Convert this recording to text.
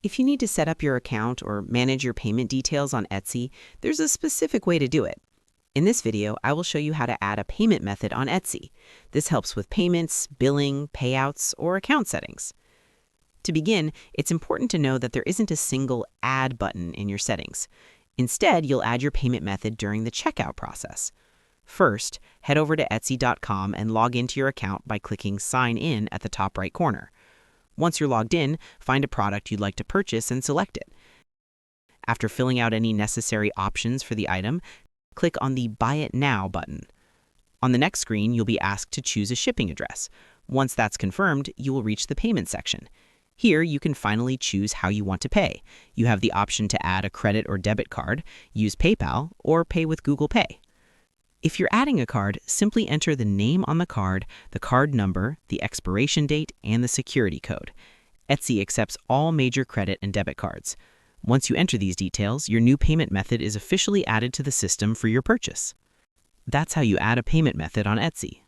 If you need to set up your account or manage your payment details on Etsy, there's a specific way to do it. In this video, I will show you how to add a payment method on Etsy. This helps with payments, billing, payouts, or account settings. To begin, it's important to know that there isn't a single Add button in your settings. Instead, you'll add your payment method during the checkout process. First, head over to Etsy.com and log into your account by clicking Sign In at the top right corner. Once you're logged in, find a product you'd like to purchase and select it. After filling out any necessary options for the item, click on the Buy It Now button. On the next screen, you'll be asked to choose a shipping address. Once that's confirmed, you will reach the payment section. Here, you can finally choose how you want to pay. You have the option to add a credit or debit card, use PayPal, or pay with Google Pay. If you're adding a card, simply enter the name on the card number, the expiration date, and the security code. Etsy accepts all major credit and debit cards. Once you enter these details, your new payment method is officially added to the system for your purchase. That's how you add a payment method on Etsy.